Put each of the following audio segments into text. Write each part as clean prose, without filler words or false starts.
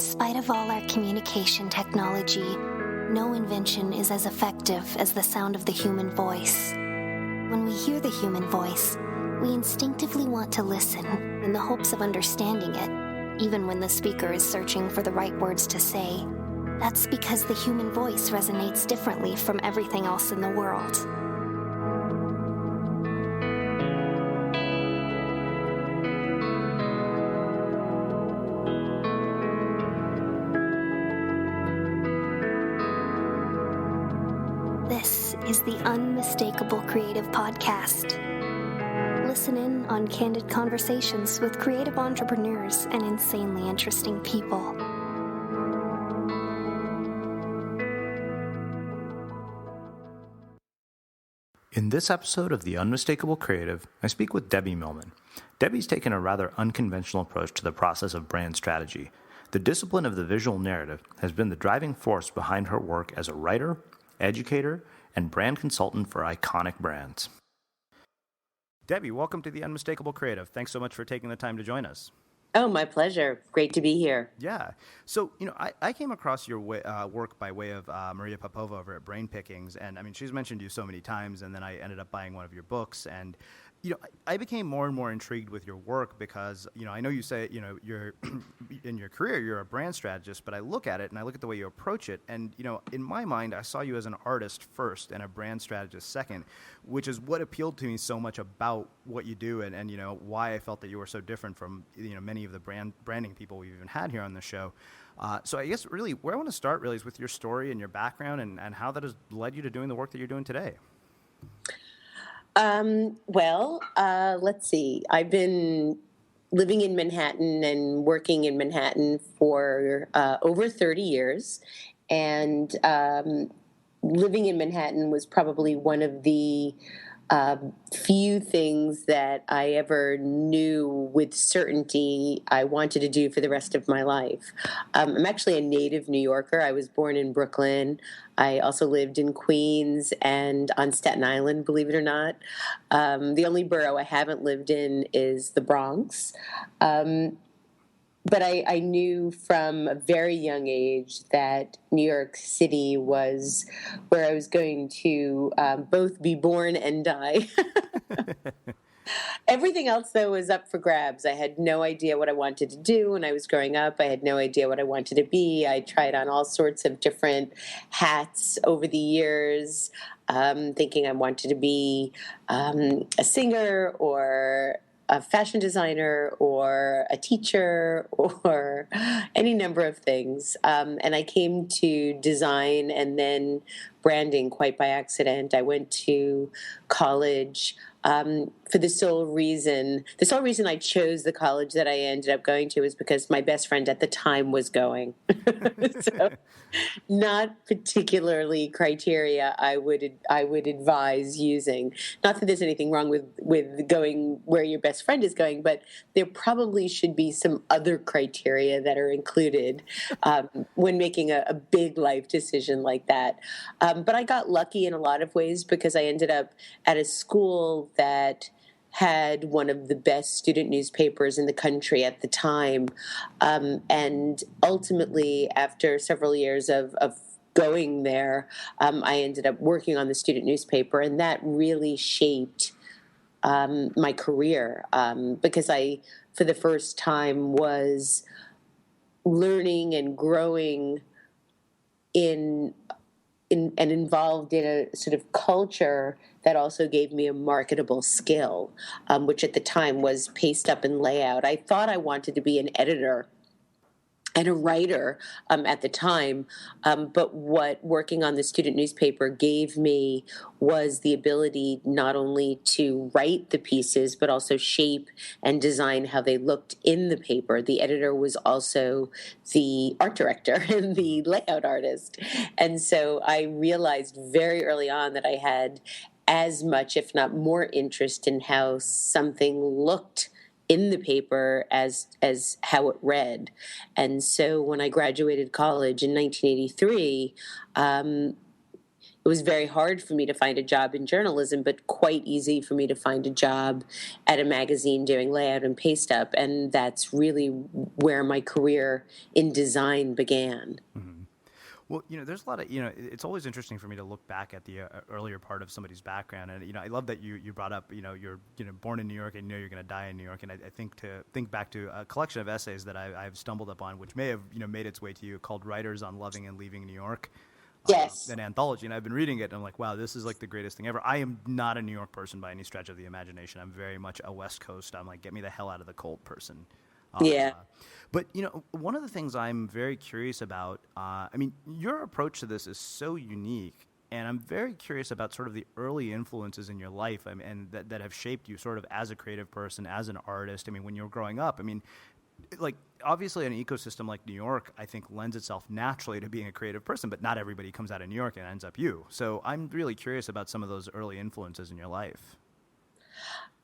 spite of all our communication technology, no invention is as effective as the sound of the human voice. When we hear the human voice, we instinctively want to listen in the hopes of understanding it, even when the speaker is searching for the right words to say. That's because the human voice resonates differently from everything else in the world. This is the Unmistakable Creative Podcast. Listen in on candid conversations with creative entrepreneurs and insanely interesting people. In this episode of The Unmistakable Creative, I speak with Debbie Millman. Debbie's taken a rather unconventional approach to the process of brand strategy. The discipline of the visual narrative has been the driving force behind her work as a writer, educator, and brand consultant for iconic brands. Debbie, welcome to The Unmistakable Creative. Thanks so much for taking the time to join us. Oh, my pleasure. Great to be here. Yeah. So, I came across your work by way of Maria Popova over at Brain Pickings, and she's mentioned you so many times, and then I ended up buying one of your books, and I became more and more intrigued with your work because, I know you say, you're in your career, you're a brand strategist, but I look at it and I look at the way you approach it. And, in my mind, I saw you as an artist first and a brand strategist second, which is what appealed to me so much about what you do and why I felt that you were so different from, many of the branding people we've even had here on the show. So I guess really where I want to start really is with your story and your background and how that has led you to doing the work that you're doing today. Let's see. I've been living in Manhattan and working in Manhattan for over 30 years. And living in Manhattan was probably one of the few things that I ever knew with certainty I wanted to do for the rest of my life. I'm actually a native New Yorker. I was born in Brooklyn. I also lived in Queens and on Staten Island, believe it or not. The only borough I haven't lived in is the Bronx. But I knew from a very young age that New York City was where I was going to both be born and die. Everything else, though, was up for grabs. I had no idea what I wanted to do when I was growing up. I had no idea what I wanted to be. I tried on all sorts of different hats over the years, thinking I wanted to be a singer or a fashion designer or a teacher or any number of things. And I came to design and then branding quite by accident. I went to college for the sole reason I chose the college that I ended up going to is because my best friend at the time was going. So not particularly criteria I would advise using. Not that there's anything wrong with going where your best friend is going, but there probably should be some other criteria that are included when making a big life decision like that. But I got lucky in a lot of ways because I ended up at a school that had one of the best student newspapers in the country at the time. And ultimately, after several years of going there, I ended up working on the student newspaper, and that really shaped my career because I, for the first time, was learning and growing and involved in a sort of culture that also gave me a marketable skill, which at the time was paste up and layout. I thought I wanted to be an editor and a writer at the time, but what working on the student newspaper gave me was the ability not only to write the pieces, but also shape and design how they looked in the paper. The editor was also the art director and the layout artist. And so I realized very early on that I had as much, if not more, interest in how something looked in the paper as how it read. And so when I graduated college in 1983, it was very hard for me to find a job in journalism, but quite easy for me to find a job at a magazine doing layout and paste up. And that's really where my career in design began. Mhm. Well, there's a lot of, it's always interesting for me to look back at the earlier part of somebody's background. And, I love that you brought up, you're, born in New York and you're going to die in New York. And I think to think back to a collection of essays that I've stumbled upon, which may have, made its way to you, called Writers on Loving and Leaving New York. Yes. An anthology. And I've been reading it and I'm like, wow, this is like the greatest thing ever. I am not a New York person by any stretch of the imagination. I'm very much a West Coast. I'm like, get me the hell out of the cold person. Yeah. But, one of the things I'm very curious about, your approach to this is so unique, and I'm very curious about sort of the early influences in your life and that have shaped you sort of as a creative person, as an artist. When you were growing up, like, obviously an ecosystem like New York, I think, lends itself naturally to being a creative person, but not everybody comes out of New York and ends up you. So I'm really curious about some of those early influences in your life.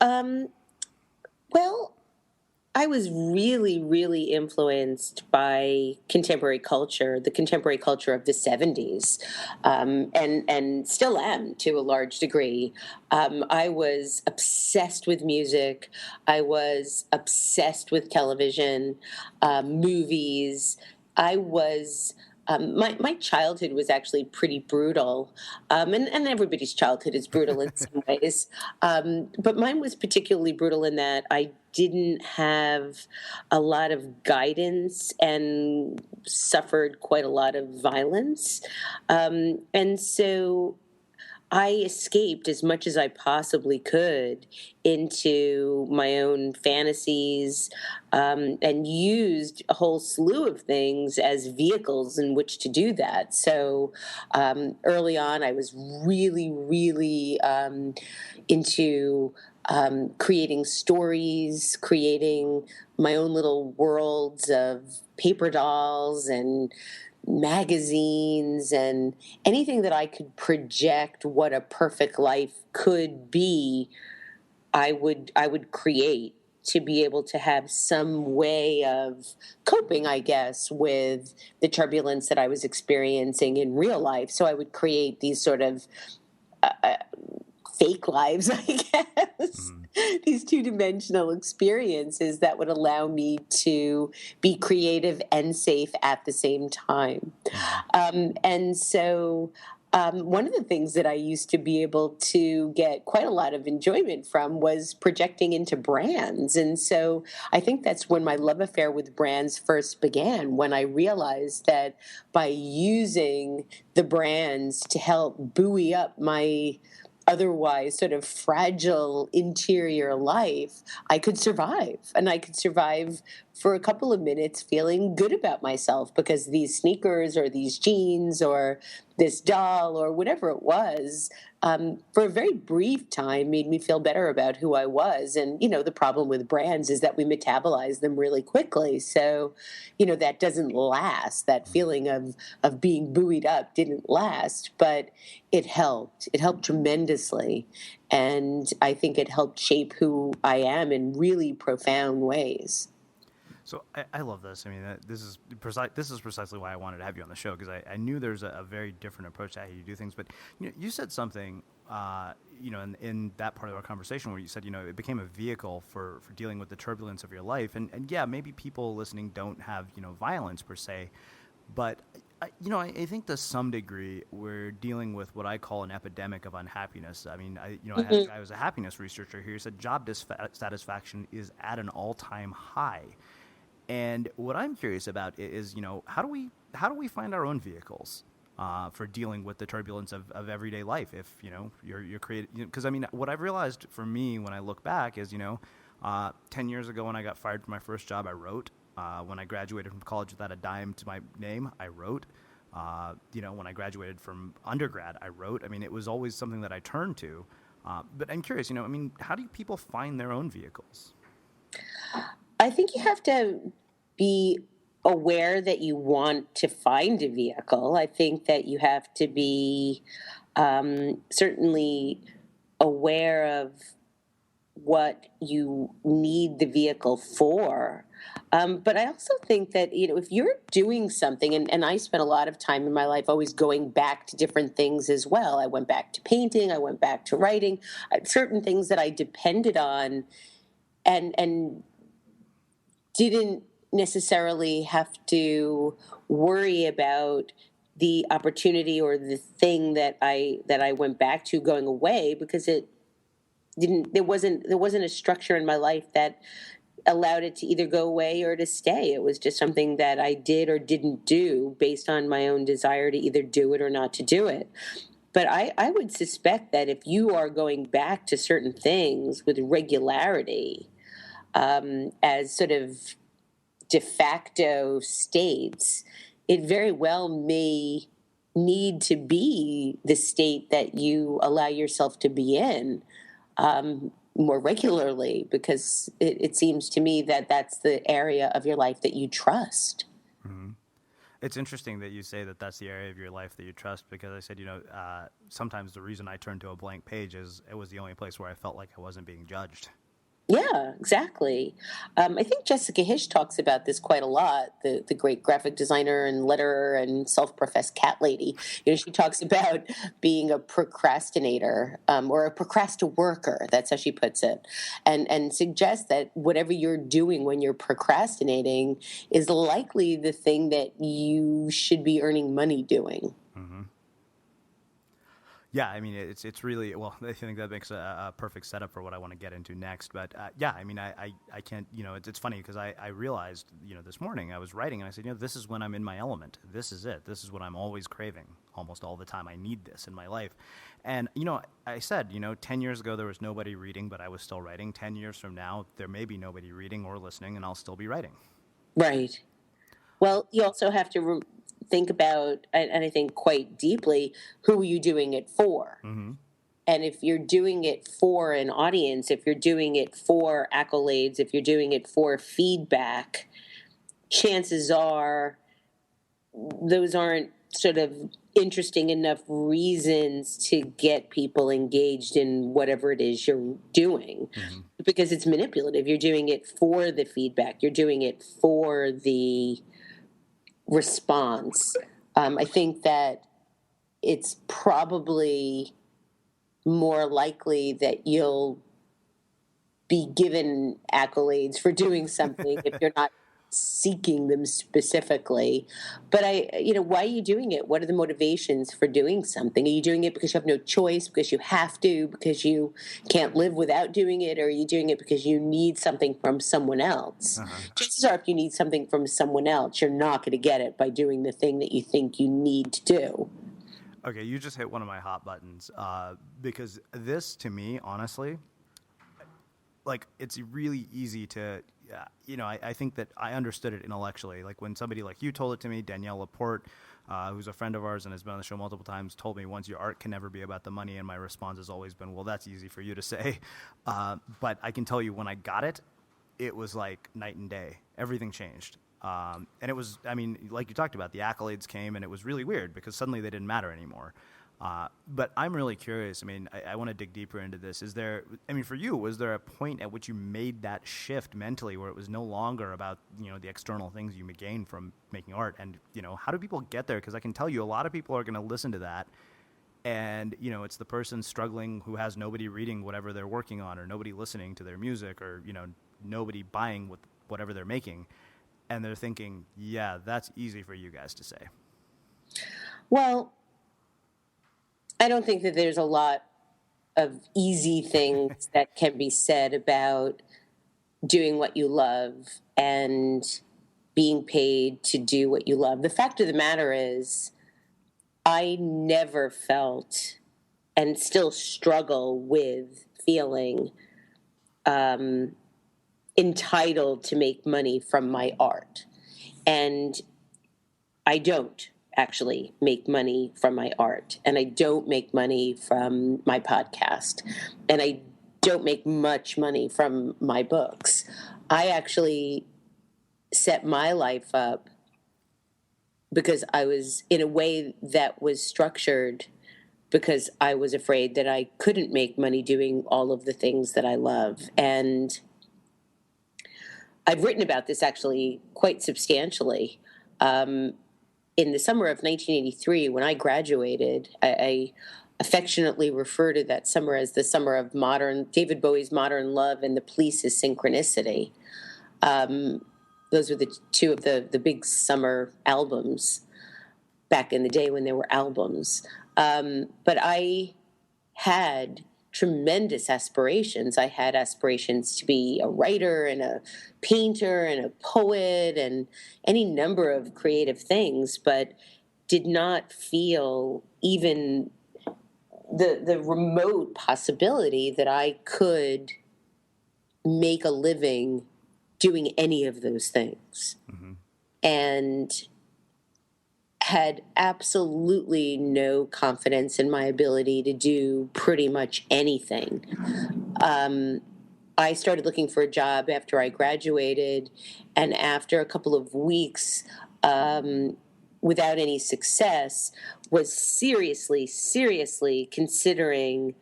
Well, I was really, really influenced by contemporary culture, the contemporary culture of the 70s, and still am to a large degree. I was obsessed with music. I was obsessed with television, movies. I was my childhood was actually pretty brutal, and everybody's childhood is brutal in some ways. But mine was particularly brutal in that I didn't have a lot of guidance and suffered quite a lot of violence. And so I escaped as much as I possibly could into my own fantasies, and used a whole slew of things as vehicles in which to do that. So early on, I was really, really into creating stories, creating my own little worlds of paper dolls and magazines and anything that I could project what a perfect life could be. I would create to be able to have some way of coping, I guess, with the turbulence that I was experiencing in real life. So I would create these sort of fake lives, I guess, these two-dimensional experiences that would allow me to be creative and safe at the same time. And so one of the things that I used to be able to get quite a lot of enjoyment from was projecting into brands. And so I think that's when my love affair with brands first began, when I realized that by using the brands to help buoy up my otherwise sort of fragile interior life, I could survive. And I could survive for a couple of minutes feeling good about myself because these sneakers or these jeans or this doll or whatever it was, for a very brief time made me feel better about who I was. And, the problem with brands is that we metabolize them really quickly. So, that doesn't last. That feeling of being buoyed up didn't last, but it helped. It helped tremendously. And I think it helped shape who I am in really profound ways. So I love this. This is precisely why I wanted to have you on the show, because I knew there's a very different approach to how you do things. But you said something, in that part of our conversation where you said, it became a vehicle for dealing with the turbulence of your life. And yeah, maybe people listening don't have, violence per se, but I think to some degree we're dealing with what I call an epidemic of unhappiness. I had a guy who was a happiness researcher here who said job dissatisfaction is at an all-time high. And what I'm curious about is, how do we find our own vehicles for dealing with the turbulence of everyday life? If you're creative, because what I've realized for me when I look back is 10 years ago when I got fired from my first job, I wrote. When I graduated from college without a dime to my name, I wrote. When I graduated from undergrad, I wrote. It was always something that I turned to. But I'm curious, how do people find their own vehicles? I think you have to be aware that you want to find a vehicle. I think that you have to be certainly aware of what you need the vehicle for. But I also think that, if you're doing something, and I spent a lot of time in my life always going back to different things as well. I went back to painting, I went back to writing, certain things that I depended on and didn't necessarily have to worry about the opportunity or the thing that I went back to going away, because it didn't there wasn't a structure in my life that allowed it to either go away or to stay. It was just something that I did or didn't do based on my own desire to either do it or not to do it. But I would suspect that if you are going back to certain things with regularity, as sort of de facto states, it very well may need to be the state that you allow yourself to be in, more regularly, because it seems to me that that's the area of your life that you trust. Hmm. It's interesting that you say that that's the area of your life that you trust, because I said, sometimes the reason I turned to a blank page is it was the only place where I felt like I wasn't being judged. Yeah, exactly. I think Jessica Hish talks about this quite a lot. The great graphic designer and letterer and self-professed cat lady. She talks about being a procrastinator, or a procrasti-worker. That's how she puts it, and suggests that whatever you're doing when you're procrastinating is likely the thing that you should be earning money doing. Hmm. Yeah, I mean, it's really, well, I think that makes a perfect setup for what I want to get into next. But yeah, I mean, I can't, it's funny because I realized, this morning I was writing and I said, this is when I'm in my element. This is it. This is what I'm always craving almost all the time. I need this in my life. And, I said, 10 years ago there was nobody reading, but I was still writing. 10 years from now, there may be nobody reading or listening, and I'll still be writing. Right. Well, you also have to think about, and I think quite deeply, who are you doing it for? Mm-hmm. And if you're doing it for an audience, if you're doing it for accolades, if you're doing it for feedback, chances are those aren't sort of interesting enough reasons to get people engaged in whatever it is you're doing, Mm-hmm. because it's manipulative. You're doing it for the feedback, you're doing it for the response. I think that it's probably more likely that you'll be given accolades for doing something if you're not seeking them specifically. But why are you doing it? What are the motivations for doing something? Are you doing it because you have no choice, because you have to, because you can't live without doing it? Or are you doing it because you need something from someone else? Uh-huh. Chances are, if you need something from someone else, you're not going to get it by doing the thing that you think you need to do. Okay, you just hit one of my hot buttons, because this, to me, honestly, like, it's really easy to, I think that I understood it intellectually. Like, when somebody like you told it to me, Danielle Laporte, who's a friend of ours and has been on the show multiple times, told me once, your art can never be about the money, and my response has always been, well, that's easy for you to say. But I can tell you, when I got it, it was like night and day. Everything changed. And it was, I mean, like you talked about, the accolades came, and it was really weird because suddenly they didn't matter anymore. But I'm really curious. I mean, I want to dig deeper into this. For you, was there a point at which you made that shift mentally where it was no longer about, the external things you gain from making art? And, how do people get there? Because I can tell you a lot of people are going to listen to that. And, it's the person struggling who has nobody reading whatever they're working on, or nobody listening to their music, or, nobody buying whatever they're making. And they're thinking, yeah, that's easy for you guys to say. Well, I don't think that there's a lot of easy things that can be said about doing what you love and being paid to do what you love. The fact of the matter is, I never felt, and still struggle with feeling, entitled to make money from my art. And I don't actually make money from my art, and I don't make money from my podcast, and I don't make much money from my books. I actually set my life up because I was in a way that was structured because I was afraid that I couldn't make money doing all of the things that I love. And I've written about this actually quite substantially. In the summer of 1983, when I graduated, I affectionately refer to that summer as the summer of David Bowie's Modern Love and the Police's Synchronicity. Those were the two of the big summer albums back in the day when there were albums. But I had tremendous aspirations. I had aspirations to be a writer and a painter and a poet and any number of creative things, but did not feel even the remote possibility that I could make a living doing any of those things. Mm-hmm. And had absolutely no confidence in my ability to do pretty much anything. I started looking for a job after I graduated, and after a couple of weeks, without any success, was seriously considering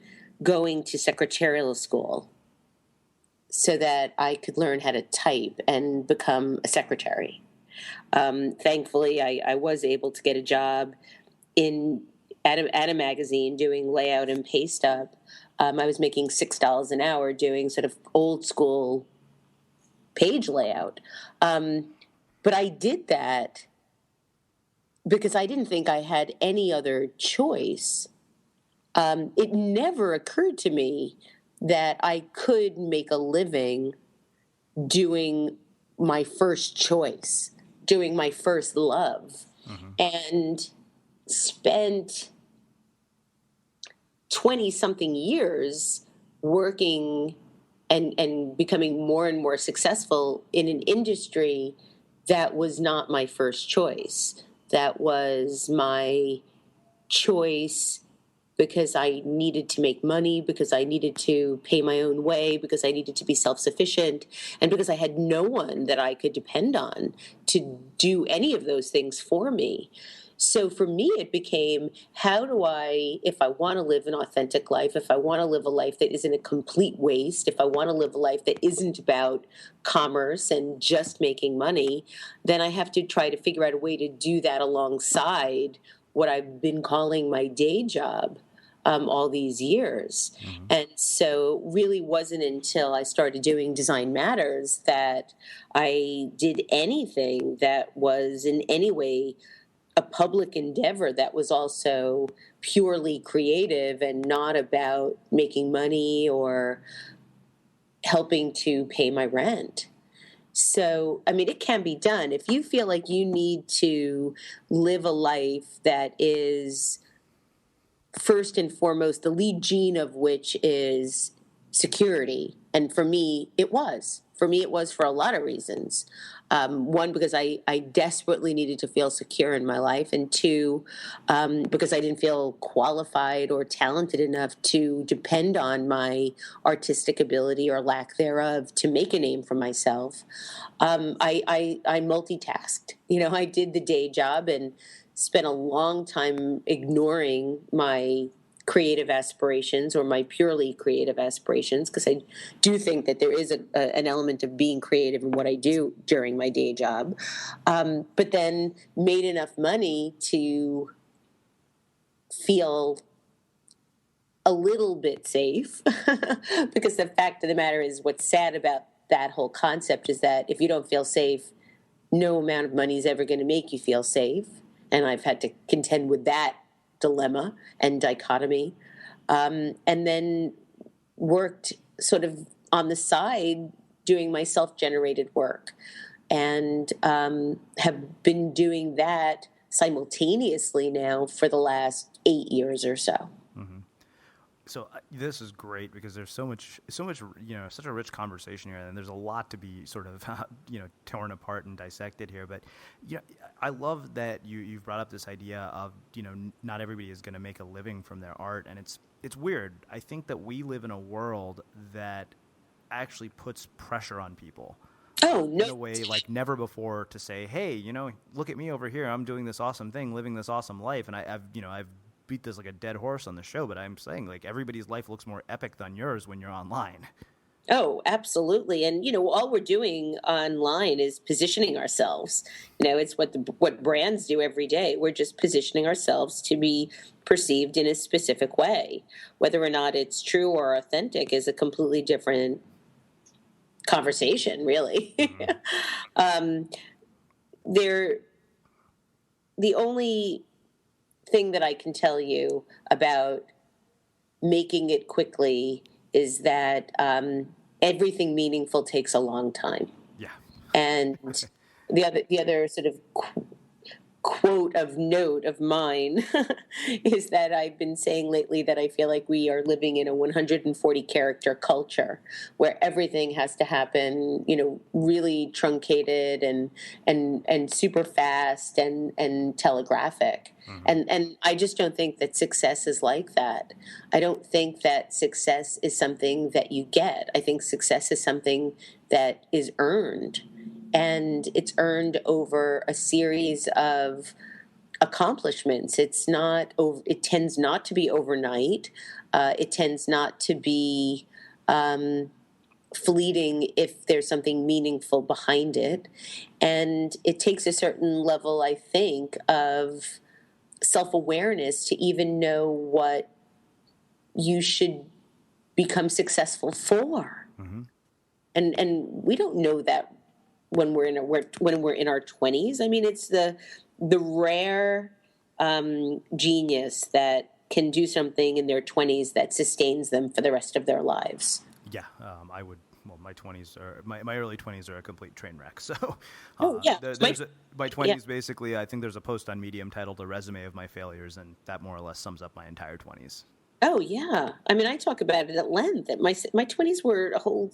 going to secretarial school so that I could learn how to type and become a secretary. Thankfully, I was able to get a job at a magazine doing layout and paste up. I was making $6 an hour doing sort of old school page layout. But I did that because I didn't think I had any other choice. It never occurred to me that I could make a living doing my first choice, doing my first love, and spent 20-something years working and becoming more and more successful in an industry that was not my first choice. That was my choice because I needed to make money, because I needed to pay my own way, because I needed to be self-sufficient, and because I had no one that I could depend on to do any of those things for me. So for me, it became, how do I, if I want to live an authentic life, if I want to live a life that isn't a complete waste, if I want to live a life that isn't about commerce and just making money, then I have to try to figure out a way to do that alongside what I've been calling my day job all these years. Mm-hmm. And so really wasn't until I started doing Design Matters that I did anything that was in any way a public endeavor that was also purely creative and not about making money or helping to pay my rent. So, I mean, it can be done. If you feel like you need to live a life that is first and foremost, the lead gene of which is security. And for me, it was. For me, it was for a lot of reasons. One, because I desperately needed to feel secure in my life. And two, because I didn't feel qualified or talented enough to depend on my artistic ability or lack thereof to make a name for myself. I multitasked. You know, I did the day job and spent a long time ignoring my creative aspirations or my purely creative aspirations, because I do think that there is an element of being creative in what I do during my day job, but then made enough money to feel a little bit safe because the fact of the matter is, what's sad about that whole concept is that if you don't feel safe, no amount of money is ever going to make you feel safe. And I've had to contend with that dilemma and dichotomy. And then worked sort of on the side doing my self-generated work. And have been doing that simultaneously now for the last 8 years or so. Mm-hmm. So this is great because there's so much, such a rich conversation here, and there's a lot to be sort of, torn apart and dissected here. But I love that you've brought up this idea of, not everybody is going to make a living from their art, and it's weird. I think that we live in a world that actually puts pressure on people. Oh, no. In a way like never before, to say, hey, look at me over here. I'm doing this awesome thing, living this awesome life, and I've beat this like a dead horse on the show, but I'm saying, like, everybody's life looks more epic than yours when you're online. Oh, absolutely. And all we're doing online is positioning ourselves. It's what brands do every day. We're just positioning ourselves to be perceived in a specific way. Whether or not it's true or authentic is a completely different conversation, really. Mm-hmm. um, there, the only thing that I can tell you about making it quickly is that everything meaningful takes a long time. Yeah. And the other sort of quote of note of mine is that I've been saying lately that I feel like we are living in a 140 character culture where everything has to happen, really truncated and super fast and telegraphic. Mm-hmm. And I just don't think that success is like that. I don't think that success is something that you get. I think success is something that is earned, and it's earned over a series of accomplishments. It tends not to be overnight. It tends not to be fleeting if there's something meaningful behind it. And it takes a certain level, I think, of self-awareness to even know what you should become successful for. Mm-hmm. And we don't know that when we're in our 20s. I mean, it's the rare genius that can do something in their 20s that sustains them for the rest of their lives. Yeah, I would. Well, my early 20s are a complete train wreck. So, Oh yeah, my yeah. 20s basically. I think there's a post on Medium titled "A Resume of My Failures," and that more or less sums up my entire 20s. Oh yeah. I mean, I talk about it at length. That my 20s were a whole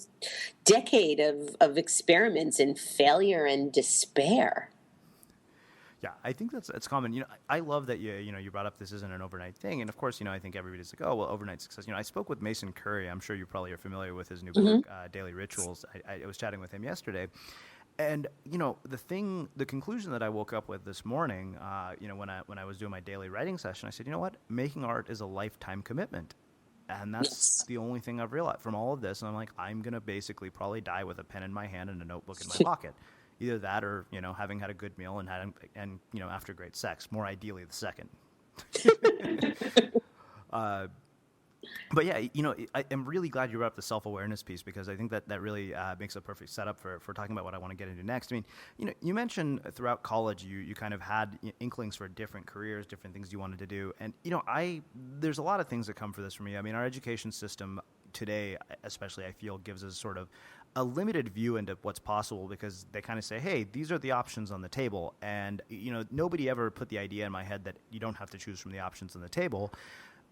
decade of experiments in failure and despair. Yeah, I think that's common. I love that you brought up this isn't an overnight thing, and of course, I think everybody's like, oh well, overnight success. I spoke with Mason Curry. I'm sure you probably are familiar with his new book, Hmm. Daily Rituals. I was chatting with him yesterday, and the conclusion that I woke up with this morning, when I was doing my daily writing session, I said, you know what, making art is a lifetime commitment. And that's Yes. the only thing I've realized from all of this. And I'm like, I'm going to basically probably die with a pen in my hand and a notebook in my pocket. Either that or, having had a good meal after great sex, more ideally the second. uh, but yeah, I am really glad you brought up the self-awareness piece because I think that really makes a perfect setup for talking about what I want to get into next. I mean, you mentioned throughout college you kind of had inklings for different careers, different things you wanted to do, and there's a lot of things that come for this for me. I mean, our education system today, especially, I feel gives us sort of a limited view into what's possible because they kind of say, hey, these are the options on the table, and nobody ever put the idea in my head that you don't have to choose from the options on the table.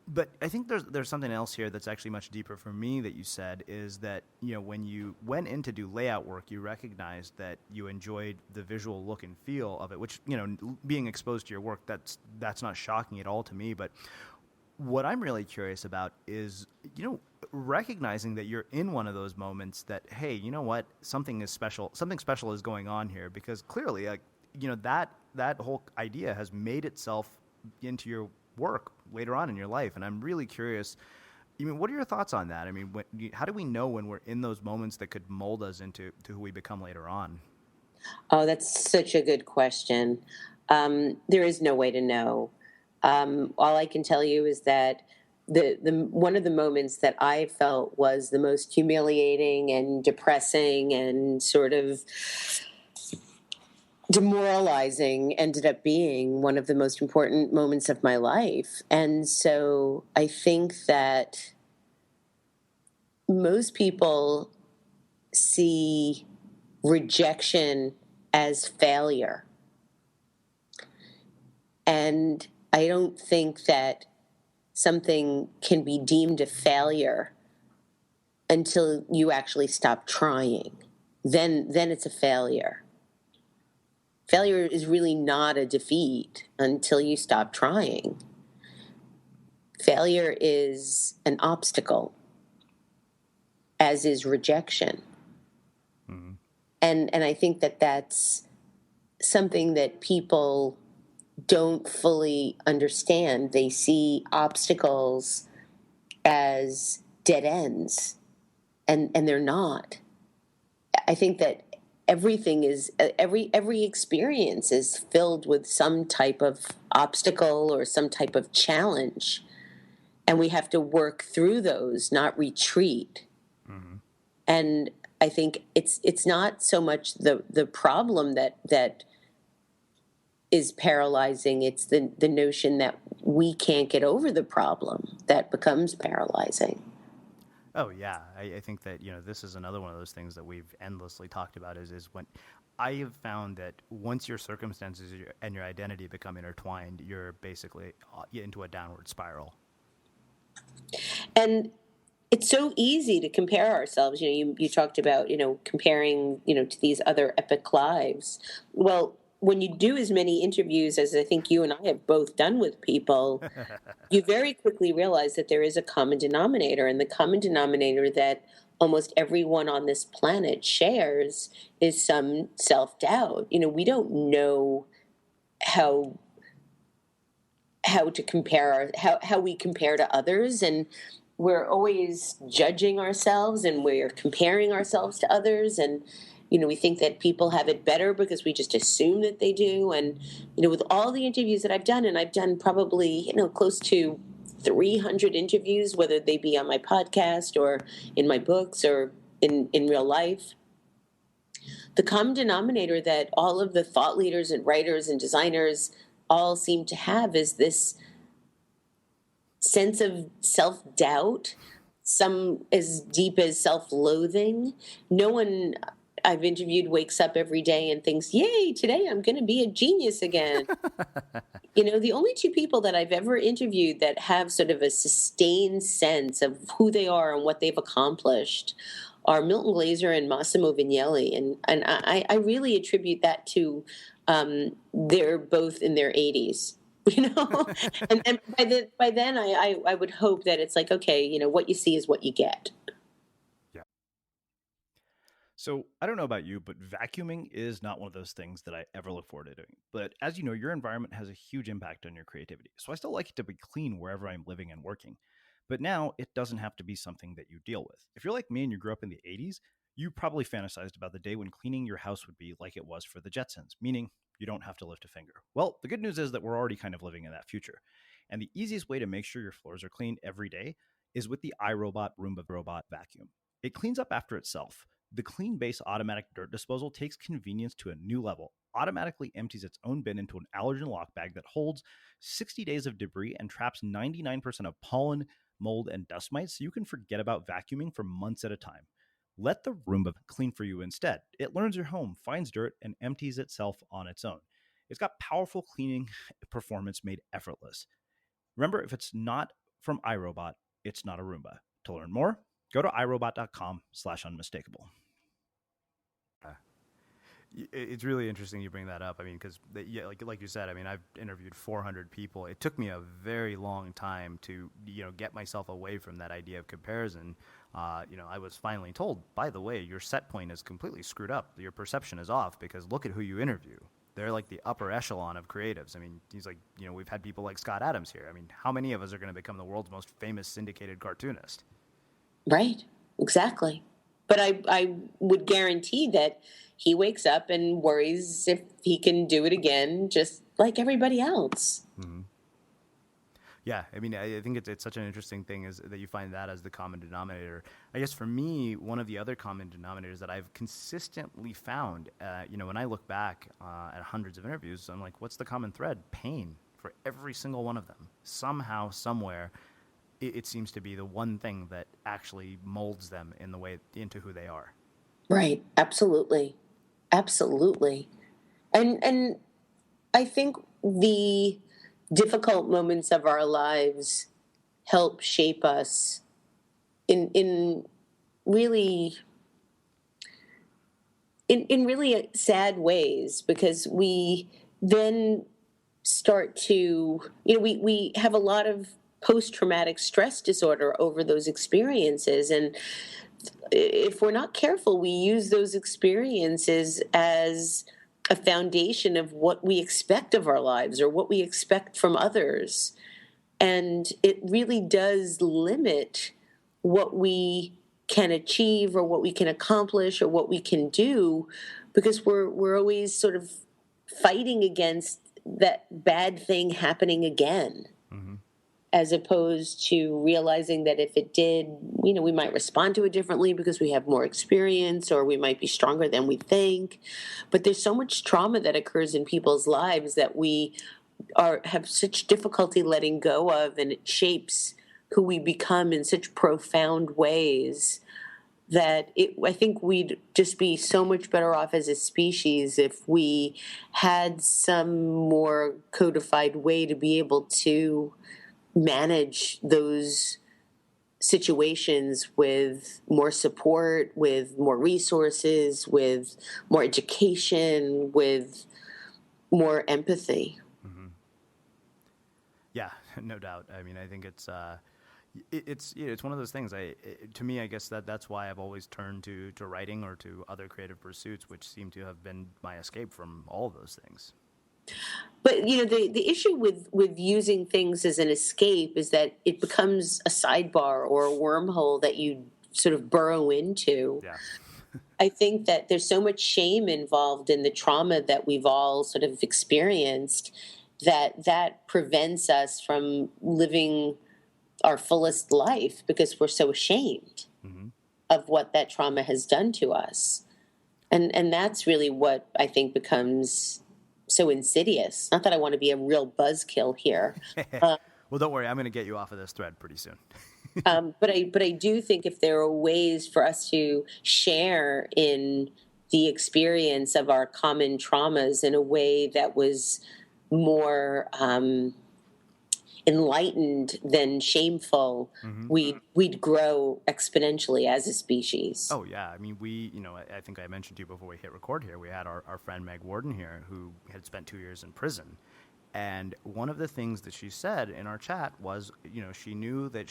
But I think there's something else here that's actually much deeper for me that you said is that, when you went in to do layout work, you recognized that you enjoyed the visual look and feel of it, which, being exposed to your work, that's not shocking at all to me. But what I'm really curious about is, recognizing that you're in one of those moments that, hey, you know what, something special is going on here because clearly, that whole idea has made itself into your work later on in your life. And I'm really curious, what are your thoughts on that? I mean, how do we know when we're in those moments that could mold us into who we become later on? Oh, that's such a good question. There is no way to know. All I can tell you is that the one of the moments that I felt was the most humiliating and depressing and sort of demoralizing ended up being one of the most important moments of my life. And so I think that most people see rejection as failure. And I don't think that something can be deemed a failure until you actually stop trying. Then it's a failure. Failure is really not a defeat until you stop trying. Failure is an obstacle, as is rejection. Mm-hmm. And I think that that's something that people don't fully understand. They see obstacles as dead ends and they're not. I think that everything is every experience is filled with some type of obstacle or some type of challenge, and we have to work through those, not retreat. Mm-hmm. And I think it's not so much the problem that is paralyzing. It's the notion that we can't get over the problem that becomes paralyzing. Oh yeah, I think that this is another one of those things that we've endlessly talked about is when I have found that once your circumstances and your identity become intertwined, you're basically into a downward spiral. And it's so easy to compare ourselves. You talked about, comparing, to these other epic lives. Well, when you do as many interviews as I think you and I have both done with people, you very quickly realize that there is a common denominator, and the common denominator that almost everyone on this planet shares is some self-doubt. We don't know how to compare how we compare to others, and we're always judging ourselves and we're comparing ourselves to others, and we think that people have it better because we just assume that they do. And with all the interviews that I've done, and I've done probably close to 300 interviews, whether they be on my podcast or in my books or in real life, the common denominator that all of the thought leaders and writers and designers all seem to have is this sense of self-doubt, some as deep as self-loathing. No one I've interviewed wakes up every day and thinks, yay, today I'm going to be a genius again. The only two people that I've ever interviewed that have sort of a sustained sense of who they are and what they've accomplished are Milton Glaser and Massimo Vignelli. And I really attribute that to they're both in their 80s. And by then I would hope that it's like, okay, what you see is what you get. Yeah. So I don't know about you, but vacuuming is not one of those things that I ever look forward to doing. But as you know, your environment has a huge impact on your creativity. So I still like it to be clean wherever I'm living and working. But now it doesn't have to be something that you deal with. If you're like me and you grew up in the 80s, you probably fantasized about the day when cleaning your house would be like it was for the Jetsons, meaning you don't have to lift a finger. Well, the good news is that we're already kind of living in that future. And the easiest way to make sure your floors are cleaned every day is with the iRobot Roomba Robot Vacuum. It cleans up after itself. The Clean Base automatic dirt disposal takes convenience to a new level, automatically empties its own bin into an allergen lock bag that holds 60 days of debris and traps 99% of pollen, mold, and dust mites, so you can forget about vacuuming for months at a time. Let the Roomba clean for you instead. It learns your home, finds dirt, and empties itself on its own. It's got powerful cleaning performance made effortless. Remember, if it's not from iRobot, it's not a Roomba. To learn more, go to irobot.com/unmistakable. It's really interesting you bring that up. I mean, because like you said, I mean, I've interviewed 400 people. It took me a very long time to get myself away from that idea of comparison. I was finally told, by the way, your set point is completely screwed up. Your perception is off because look at who you interview. They're like the upper echelon of creatives. I mean, he's like, we've had people like Scott Adams here. I mean, how many of us are going to become the world's most famous syndicated cartoonist? Right, exactly. But I would guarantee that he wakes up and worries if he can do it again, just like everybody else. Mm-hmm. Yeah, I mean, I think it's such an interesting thing is that you find that as the common denominator. I guess for me, one of the other common denominators that I've consistently found, when I look back at hundreds of interviews, I'm like, what's the common thread? Pain for every single one of them. Somehow, somewhere, it seems to be the one thing that actually molds them in the way into who they are. Right. Absolutely. Absolutely. And I think the difficult moments of our lives help shape us in really sad ways, because we then start to, we have a lot of post-traumatic stress disorder over those experiences. And if we're not careful, we use those experiences as a foundation of what we expect of our lives or what we expect from others. And it really does limit what we can achieve or what we can accomplish or what we can do, because we're always sort of fighting against that bad thing happening again, Mm-hmm. as opposed to realizing that if it did, we might respond to it differently because we have more experience, or we might be stronger than we think. But there's so much trauma that occurs in people's lives that we have such difficulty letting go of, and it shapes who we become in such profound ways that I think we'd just be so much better off as a species if we had some more codified way to be able to manage those situations with more support, with more resources, with more education, with more empathy. Mm-hmm. Yeah, no doubt. I mean, I think it's one of those things. To me, I guess that's why I've always turned to writing or to other creative pursuits, which seem to have been my escape from all of those things. But the issue with using things as an escape is that it becomes a sidebar or a wormhole that you sort of burrow into. Yeah. I think that there's so much shame involved in the trauma that we've all sort of experienced that prevents us from living our fullest life, because we're so ashamed Mm-hmm. of what that trauma has done to us. And that's really what I think becomes so insidious. Not that I want to be a real buzzkill here. Well, don't worry. I'm going to get you off of this thread pretty soon. But I do think if there are ways for us to share in the experience of our common traumas in a way that was more enlightened than shameful, Mm-hmm. we'd grow exponentially as a species. Oh, yeah. I mean, I think I mentioned to you before we hit record here, we had our friend Meg Warden here, who had spent 2 years in prison. And one of the things that she said in our chat was, she knew that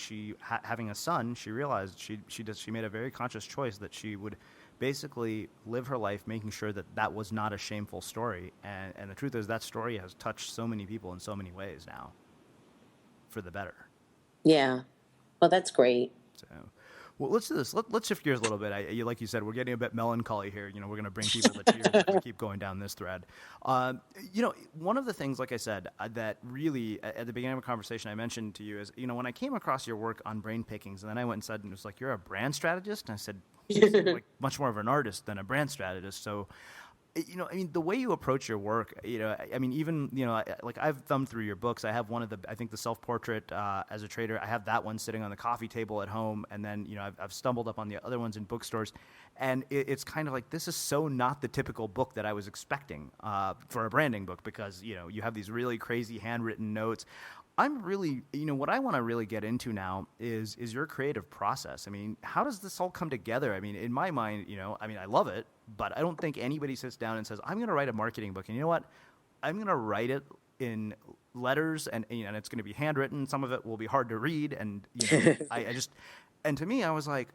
having a son, she realized she made a very conscious choice that she would basically live her life making sure that was not a shameful story. And the truth is that story has touched so many people in so many ways now, for the better. Yeah. Well, that's great. So, well, let's do this. Let's shift gears a little bit. Like you said, we're getting a bit melancholy here. We're going to bring people to tears if we keep going down this thread. One of the things, like I said, that really, at the beginning of a conversation I mentioned to you is, when I came across your work on brain pickings, and then I went and said, and it was like, you're a brand strategist? And I said, you seem like much more of an artist than a brand strategist. So, the way you approach your work, even, like I've thumbed through your books. I have I think the self-portrait as a trader, I have that one sitting on the coffee table at home. And then, I've stumbled up on the other ones in bookstores. And it's kind of like, this is so not the typical book that I was expecting for a branding book, because, you have these really crazy handwritten notes. I'm really, what I want to really get into now is your creative process. I mean, how does this all come together? I mean, in my mind, I love it, but I don't think anybody sits down and says, I'm going to write a marketing book. And you know what? I'm going to write it in letters, and it's going to be handwritten. Some of it will be hard to read. And, and to me, I was like,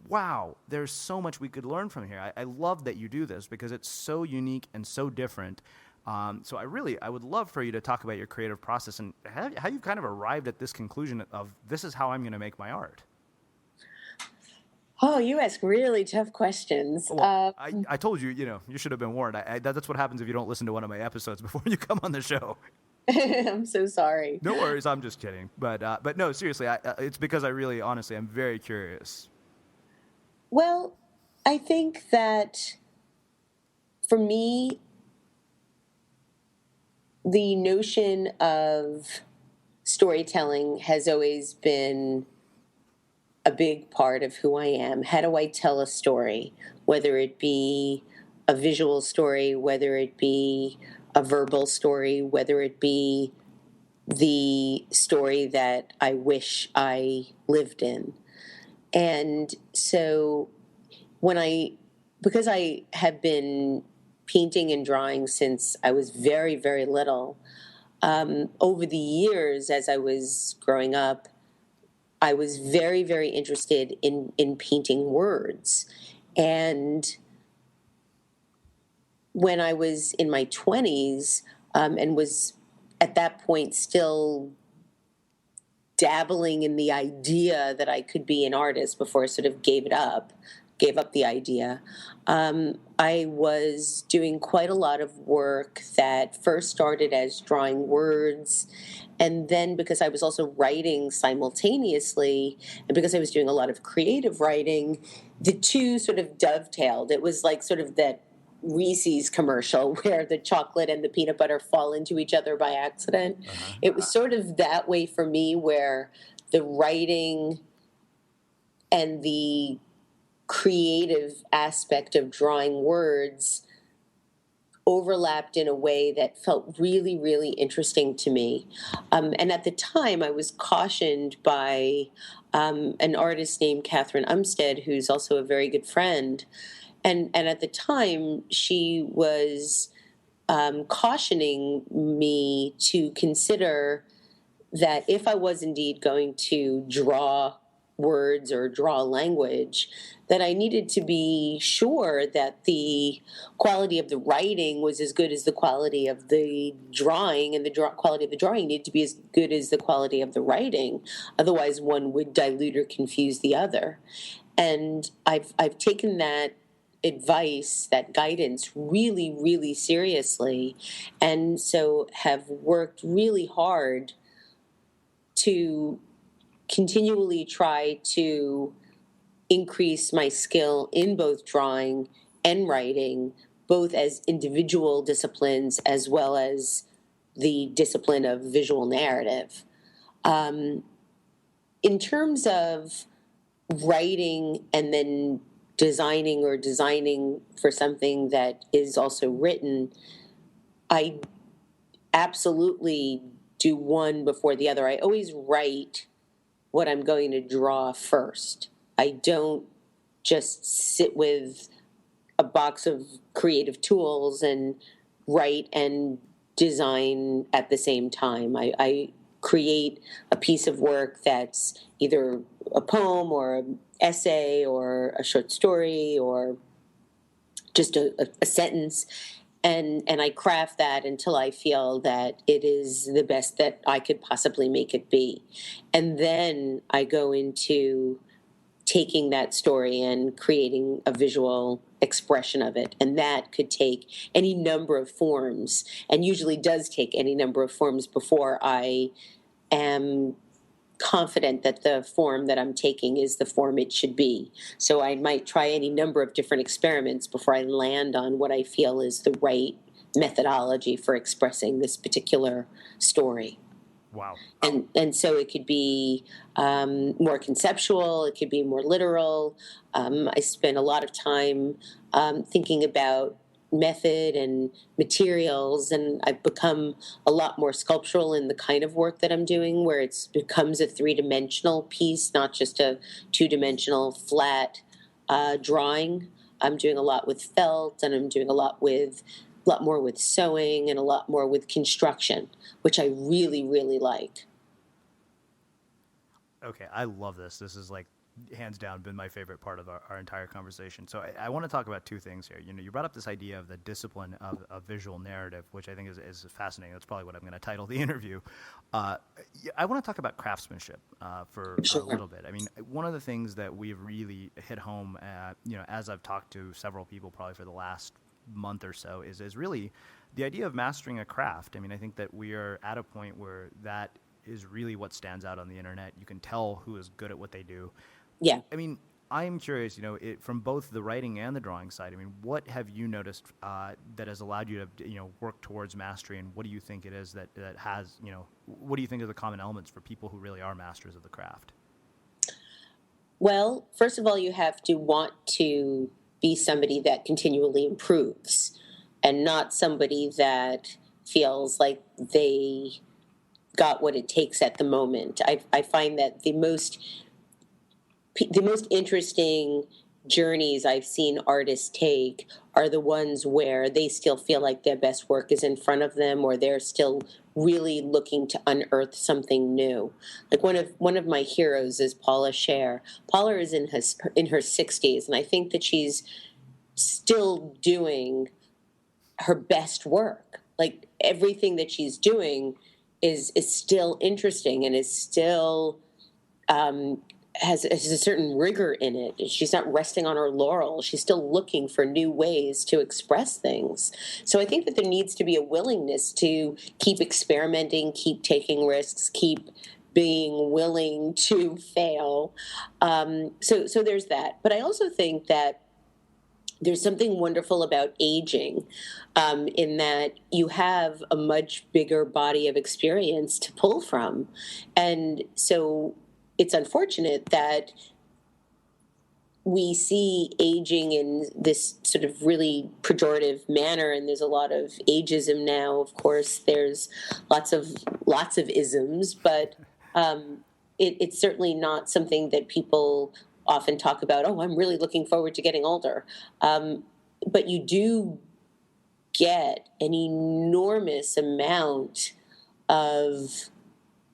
wow, there's so much we could learn from here. I love that you do this because it's so unique and so different. So I would love for you to talk about your creative process and how you've kind of arrived at this conclusion of this is how I'm going to make my art. Oh, you ask really tough questions. Well, I told you, you should have been warned. That's what happens if you don't listen to one of my episodes before you come on the show. I'm so sorry. No worries. I'm just kidding. But no, seriously, it's because I really, honestly, I'm very curious. Well, I think that for me, the notion of storytelling has always been a big part of who I am. How do I tell a story? Whether it be a visual story, whether it be a verbal story, whether it be the story that I wish I lived in. And so because I have been painting and drawing since I was very, very little, over the years as I was growing up, I was very, very interested in painting words. And when I was in my 20s and was at that point still dabbling in the idea that I could be an artist before I sort of gave up the idea. I was doing quite a lot of work that first started as drawing words. And then because I was also writing simultaneously, and because I was doing a lot of creative writing, the two sort of dovetailed. It was like sort of that Reese's commercial where the chocolate and the peanut butter fall into each other by accident. It was sort of that way for me, where the writing and the creative aspect of drawing words overlapped in a way that felt really, really interesting to me. And at the time, I was cautioned by an artist named Catherine Umstead, who's also a very good friend. And at the time, she was cautioning me to consider that if I was indeed going to draw words or draw language, that I needed to be sure that the quality of the writing was as good as the quality of the drawing, and the quality of the drawing needed to be as good as the quality of the writing. Otherwise, one would dilute or confuse the other. And I've taken that advice, that guidance, really, really seriously, and so have worked really hard to continually try to increase my skill in both drawing and writing, both as individual disciplines as well as the discipline of visual narrative. In terms of writing and then designing for something that is also written, I absolutely do one before the other. I always write what I'm going to draw first. I don't just sit with a box of creative tools and write and design at the same time. I create a piece of work that's either a poem or an essay or a short story or just a sentence, and I craft that until I feel that it is the best that I could possibly make it be. And then I go into taking that story and creating a visual expression of it. And that could take any number of forms, and usually does take any number of forms before I am confident that the form that I'm taking is the form it should be. So I might try any number of different experiments before I land on what I feel is the right methodology for expressing this particular story. Wow. And so it could be more conceptual, it could be more literal. I spend a lot of time thinking about method and materials, and I've become a lot more sculptural in the kind of work that I'm doing, where it becomes a three-dimensional piece, not just a two-dimensional flat drawing. I'm doing a lot with felt, and I'm doing a lot more with sewing, and a lot more with construction, which I really, really like. Okay, I love this. This is like hands down been my favorite part of our entire conversation. So I want to talk about two things here. You know, you brought up this idea of the discipline of visual narrative, which I think is fascinating. That's probably what I'm going to title the interview. I want to talk about craftsmanship for a little bit. I mean, one of the things that we've really hit home, as I've talked to several people probably for the last month or so, is really the idea of mastering a craft. I mean, I think that we are at a point where that is really what stands out on the internet. You can tell who is good at what they do. Yeah. I mean, I'm curious, from both the writing and the drawing side, I mean, what have you noticed that has allowed you to, work towards mastery, and what do you think it is that has, what do you think are the common elements for people who really are masters of the craft? Well, first of all, you have to want to be somebody that continually improves, and not somebody that feels like they got what it takes at the moment. I find that the most interesting journeys I've seen artists take are the ones where they still feel like their best work is in front of them, or they're still really looking to unearth something new. Like one of my heroes is Paula Scher. Paula is in her 60s, and I think that she's still doing her best work. Like everything that she's doing is still interesting and is still has a certain rigor in it. She's not resting on her laurels. She's still looking for new ways to express things. So I think that there needs to be a willingness to keep experimenting, keep taking risks, keep being willing to fail. So there's that. But I also think that there's something wonderful about aging, in that you have a much bigger body of experience to pull from. And so it's unfortunate that we see aging in this sort of really pejorative manner, and there's a lot of ageism now. Of course, there's lots of isms, but it's certainly not something that people often talk about. Oh, I'm really looking forward to getting older, but you do get an enormous amount of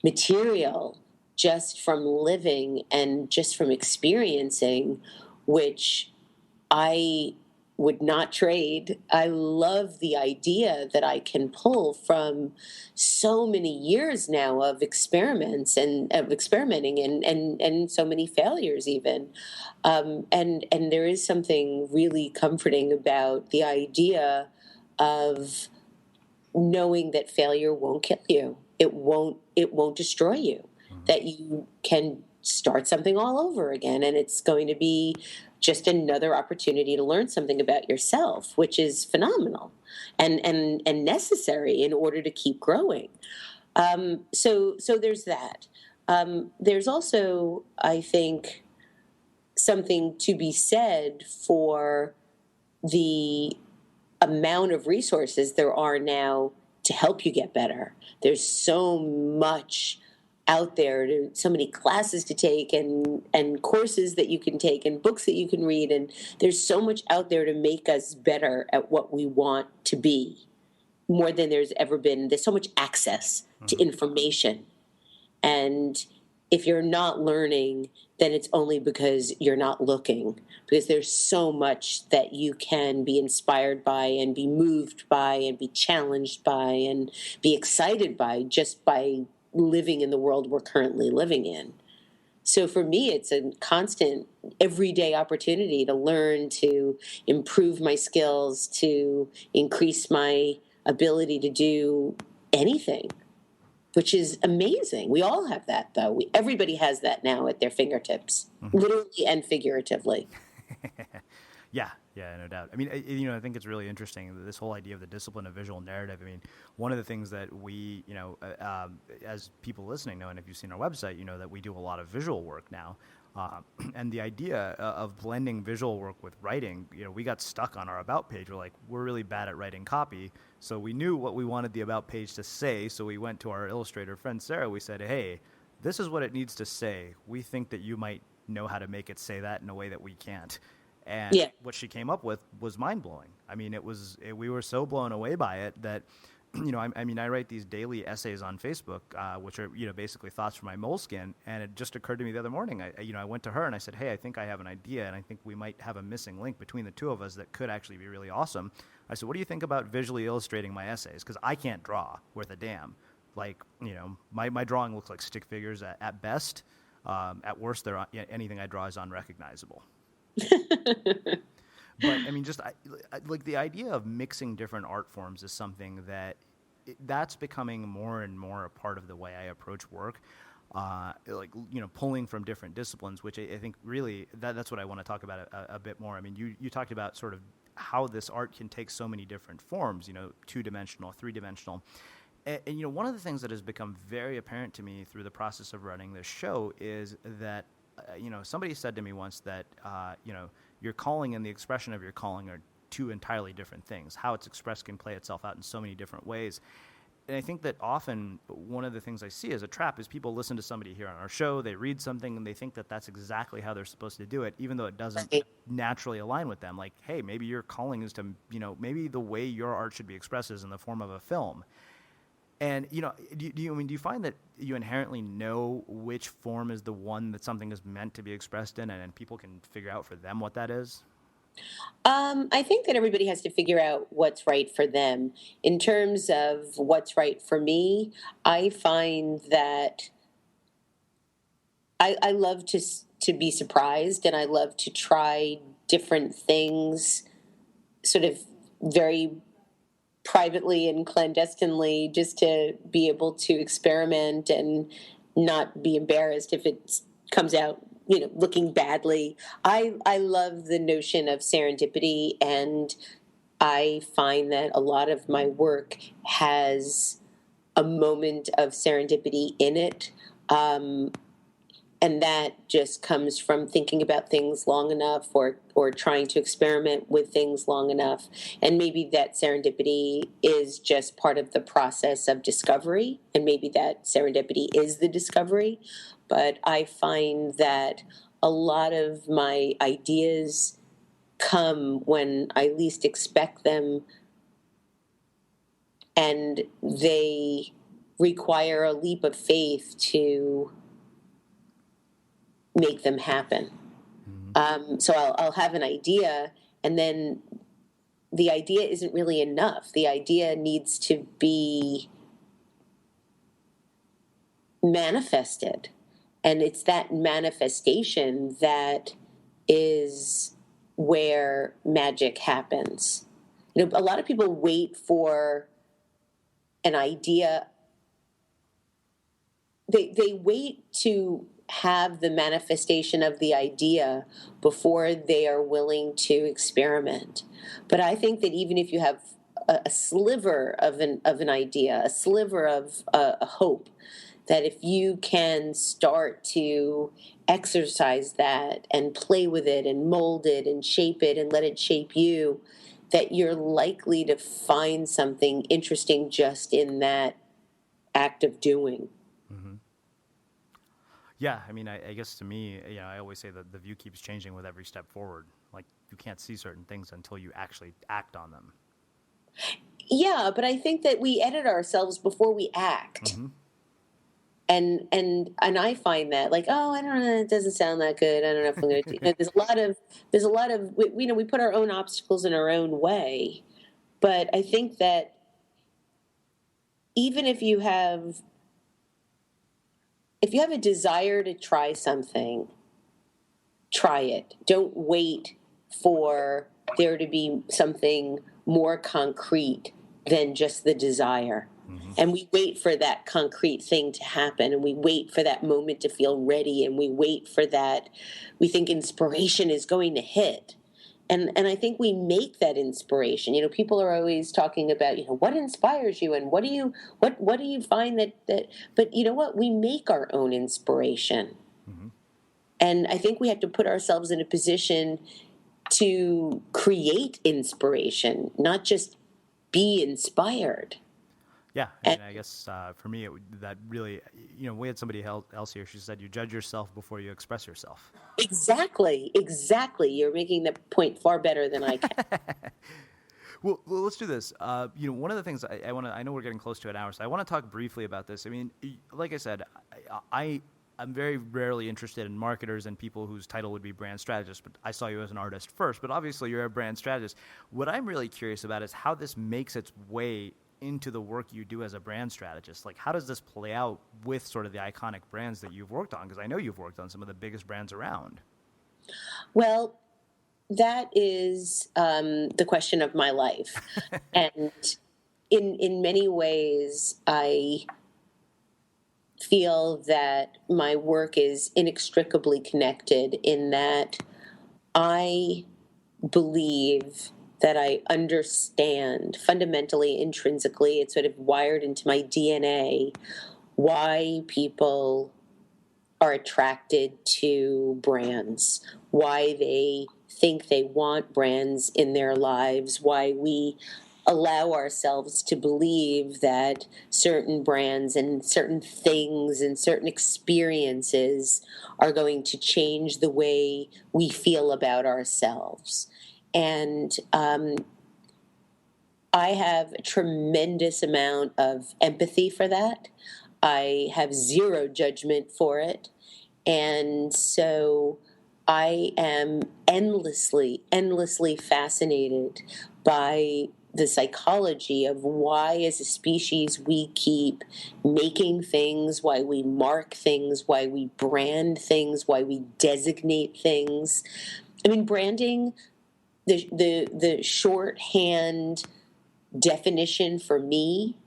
material just from living and just from experiencing, which I would not trade. I love the idea that I can pull from so many years now of experiments and of experimenting and so many failures even. And there is something really comforting about the idea of knowing that failure won't kill you. It won't destroy you. That you can start something all over again, and it's going to be just another opportunity to learn something about yourself, which is phenomenal and necessary in order to keep growing. So there's that. There's also, I think, something to be said for the amount of resources there are now to help you get better. There's so much out there, so many classes to take and courses that you can take and books that you can read, and there's so much out there to make us better at what we want to be, more than there's ever been. There's so much access to information, and if you're not learning, then it's only because you're not looking, because there's so much that you can be inspired by and be moved by and be challenged by and be excited by just by living in the world we're currently living in. So for me, it's a constant, everyday opportunity to learn, to improve my skills, to increase my ability to do anything, which is amazing. We all have that, though. Everybody has that now at their fingertips, literally and figuratively. Yeah, no doubt. I mean, I think it's really interesting, this whole idea of the discipline of visual narrative. I mean, one of the things that we, as people listening know, and if you've seen our website, you know that we do a lot of visual work now. And the idea of blending visual work with writing, we got stuck on our about page. We're really bad at writing copy. So we knew what we wanted the about page to say. So we went to our illustrator friend, Sarah. We said, hey, this is what it needs to say. We think that you might know how to make it say that in a way that we can't. And what she came up with was mind-blowing. I mean, we were so blown away by it that, I write these daily essays on Facebook, which are, basically thoughts from my moleskin. And it just occurred to me the other morning. I went to her and I said, hey, I think I have an idea, and I think we might have a missing link between the two of us that could actually be really awesome. I said, what do you think about visually illustrating my essays? Because I can't draw worth a damn. My drawing looks like stick figures at best. At worst, anything I draw is unrecognizable. But I mean, just like the idea of mixing different art forms is something that's becoming more and more a part of the way I approach work. Pulling from different disciplines, which I think really that's what I want to talk about a bit more. I mean, you talked about sort of how this art can take so many different forms, 2-dimensional, 3-dimensional. And one of the things that has become very apparent to me through the process of running this show is that somebody said to me once that, your calling and the expression of your calling are two entirely different things. How it's expressed can play itself out in so many different ways. And I think that often one of the things I see as a trap is people listen to somebody here on our show, they read something, and they think that that's exactly how they're supposed to do it, even though it doesn't naturally align with them. Like, hey, maybe your calling is to, maybe the way your art should be expressed is in the form of a film. And, do you find that you inherently know which form is the one that something is meant to be expressed in, and people can figure out for them what that is? I think that everybody has to figure out what's right for them. In terms of what's right for me, I find that I love to be surprised, and I love to try different things, sort of very privately and clandestinely, just to be able to experiment and not be embarrassed if it comes out, looking badly. I love the notion of serendipity, and I find that a lot of my work has a moment of serendipity in it. And that just comes from thinking about things long enough, or trying to experiment with things long enough. And maybe that serendipity is just part of the process of discovery, and maybe that serendipity is the discovery. But I find that a lot of my ideas come when I least expect them, and they require a leap of faith to make them happen. So I'll have an idea, and then the idea isn't really enough. The idea needs to be manifested, and it's that manifestation that is where magic happens. A lot of people wait for an idea. They wait to have the manifestation of the idea before they are willing to experiment. But I think that even if you have a sliver of an idea, a sliver of a hope, that if you can start to exercise that and play with it and mold it and shape it and let it shape you, that you're likely to find something interesting just in that act of doing. Yeah, I mean, I guess to me, I always say that the view keeps changing with every step forward. Like, you can't see certain things until you actually act on them. Yeah, but I think that we edit ourselves before we act. And I find that, like, oh, I don't know, it doesn't sound that good. I don't know if I'm going to. There's a lot of we put our own obstacles in our own way. But I think that even if you have a desire to try something, try it. Don't wait for there to be something more concrete than just the desire. And we wait for that concrete thing to happen, and we wait for that moment to feel ready, and we wait for that. We think inspiration is going to hit. And I think we make that inspiration. People are always talking about, what inspires you, and what do you find that but you know what? We make our own inspiration. And I think we have to put ourselves in a position to create inspiration, not just be inspired. Yeah, I mean, I guess for me, that really, we had somebody else here. She said, "You judge yourself before you express yourself." Exactly. You're making the point far better than I can. Well, let's do this. One of the things I want to—I know we're getting close to an hour, so I want to talk briefly about this. I mean, like I said, I'm very rarely interested in marketers and people whose title would be brand strategist, but I saw you as an artist first. But obviously, you're a brand strategist. What I'm really curious about is how this makes its way into the work you do as a brand strategist. Like, how does this play out with sort of the iconic brands that you've worked on? Because I know you've worked on some of the biggest brands around. Well, that is the question of my life. And in many ways, I feel that my work is inextricably connected, in that I believe that I understand fundamentally, intrinsically, it's sort of wired into my DNA, why people are attracted to brands, why they think they want brands in their lives, why we allow ourselves to believe that certain brands and certain things and certain experiences are going to change the way we feel about ourselves. And I have a tremendous amount of empathy for that. I have zero judgment for it. And so I am endlessly fascinated by the psychology of why, as a species, we keep making things, why we mark things, why we brand things, why we designate things. I mean, branding, the shorthand definition for me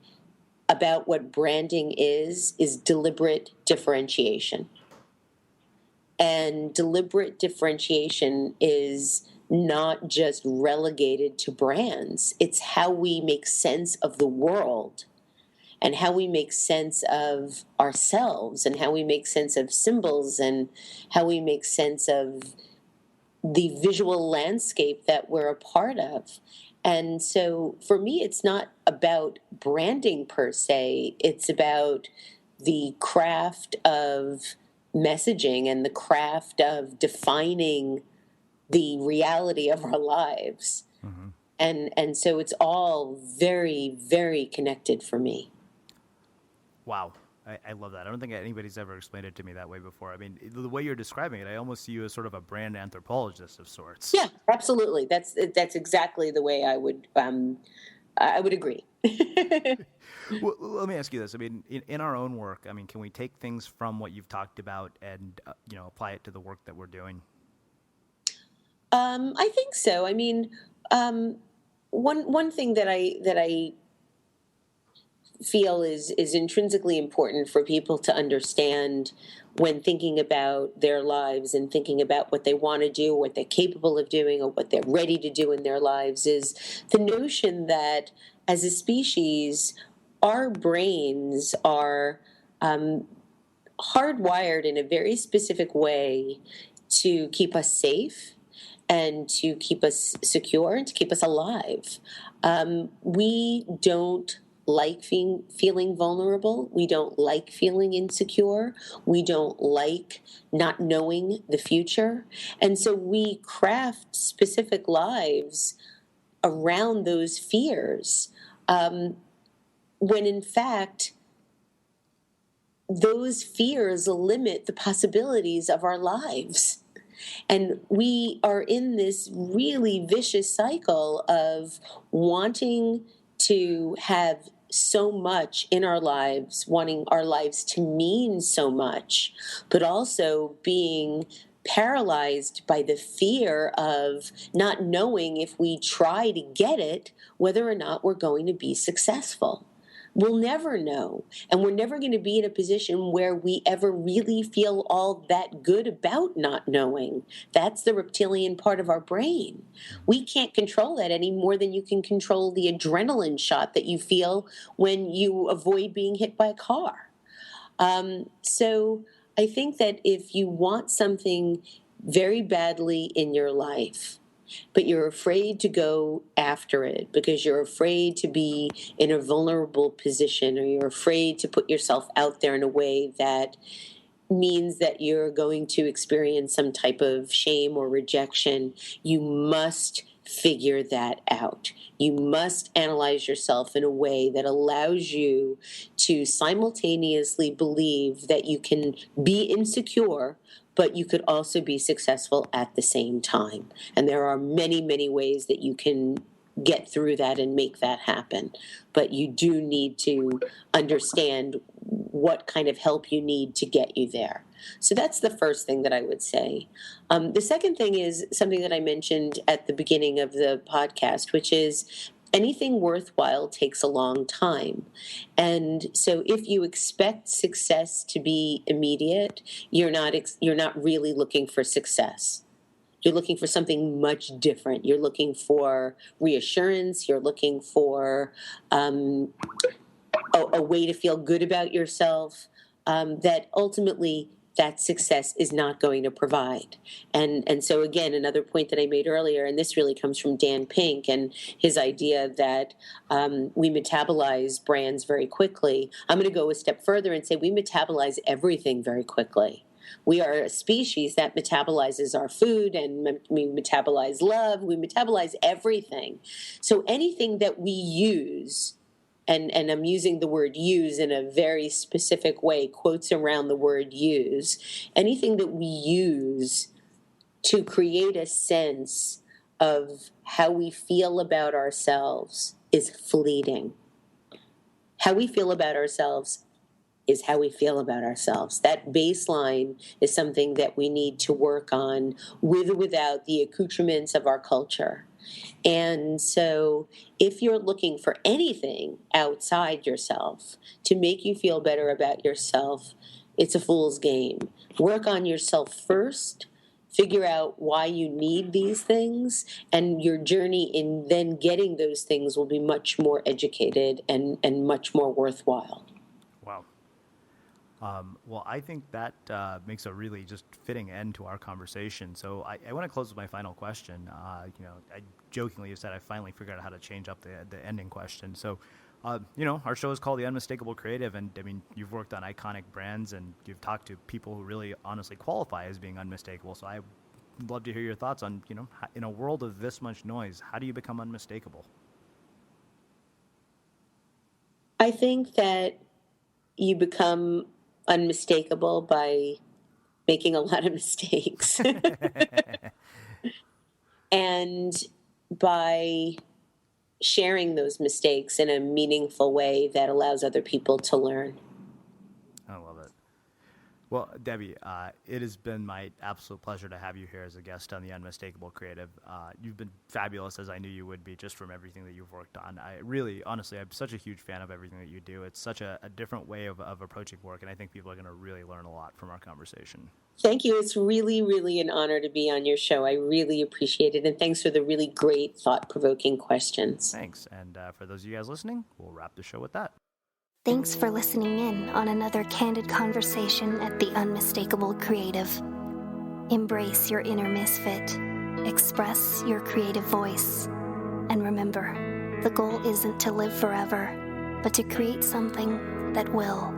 about what branding is deliberate differentiation. And deliberate differentiation is not just relegated to brands. It's how we make sense of the world and how we make sense of ourselves and how we make sense of symbols and how we make sense of the visual landscape that we're a part of. And so for me, it's not about branding per se. It's about the craft of messaging and the craft of defining the reality of our lives. Mm-hmm. And so it's all very, very connected for me. Wow. I love that. I don't think anybody's ever explained it to me that way before. I mean, the way you're describing it, I almost see you as sort of a brand anthropologist of sorts. Yeah, absolutely. That's exactly the way I would agree. Well, let me ask you this. I mean, in our own work, I mean, can we take things from what you've talked about and apply it to the work that we're doing? I think so. I mean, one thing that I feel is intrinsically important for people to understand when thinking about their lives and thinking about what they want to do, what they're capable of doing, or what they're ready to do in their lives is the notion that as a species, our brains are hardwired in a very specific way to keep us safe and to keep us secure and to keep us alive. We don't like feeling vulnerable. We don't like feeling insecure. We don't like not knowing the future. And so we craft specific lives around those fears, when in fact, those fears limit the possibilities of our lives. And we are in this really vicious cycle of wanting to have so much in our lives, wanting our lives to mean so much, but also being paralyzed by the fear of not knowing if we try to get it, whether or not we're going to be successful. We'll never know. And we're never going to be in a position where we ever really feel all that good about not knowing. That's the reptilian part of our brain. We can't control that any more than you can control the adrenaline shot that you feel when you avoid being hit by a car. So I think that if you want something very badly in your life, but you're afraid to go after it because you're afraid to be in a vulnerable position, or you're afraid to put yourself out there in a way that means that you're going to experience some type of shame or rejection, you must figure that out. You must analyze yourself in a way that allows you to simultaneously believe that you can be insecure, but you could also be successful at the same time. And there are many, many ways that you can get through that and make that happen. But you do need to understand what kind of help you need to get you there. So that's the first thing that I would say. The second thing is something that I mentioned at the beginning of the podcast, which is anything worthwhile takes a long time. And so if you expect success to be immediate, you're not really looking for success. You're looking for something much different. You're looking for reassurance. You're looking for a way to feel good about yourself, that ultimately that success is not going to provide. And so again, another point that I made earlier, and this really comes from Dan Pink and his idea that we metabolize brands very quickly. I'm going to go a step further and say we metabolize everything very quickly. We are a species that metabolizes our food, and we metabolize love. We metabolize everything. So anything that we use, and I'm using the word use in a very specific way, quotes around the word use, anything that we use to create a sense of how we feel about ourselves is fleeting. How we feel about ourselves is how we feel about ourselves. That baseline is something that we need to work on with or without the accoutrements of our culture. And so if you're looking for anything outside yourself to make you feel better about yourself, it's a fool's game. Work on yourself first. Figure out why you need these things, and your journey in then getting those things will be much more educated and much more worthwhile. Wow. Well, I think that makes a really just fitting end to our conversation. So I want to close with my final question. I jokingly said I finally figured out how to change up the ending question. So, our show is called The Unmistakable Creative, and I mean, you've worked on iconic brands and you've talked to people who really honestly qualify as being unmistakable. So I'd love to hear your thoughts on, in a world of this much noise, how do you become unmistakable? I think that you become unmistakable by making a lot of mistakes and by sharing those mistakes in a meaningful way that allows other people to learn. I love it. Well, Debbie, it has been my absolute pleasure to have you here as a guest on The Unmistakable Creative. You've been fabulous, as I knew you would be, just from everything that you've worked on. Honestly, I'm such a huge fan of everything that you do. It's such a different way of approaching work, and I think people are going to really learn a lot from our conversation. Thank you. It's really, really an honor to be on your show. I really appreciate it, and thanks for the really great, thought-provoking questions. Thanks, and for those of you guys listening, we'll wrap the show with that. Thanks for listening in on another candid conversation at The Unmistakable Creative. Embrace your inner misfit. Express your creative voice. And remember, the goal isn't to live forever, but to create something that will.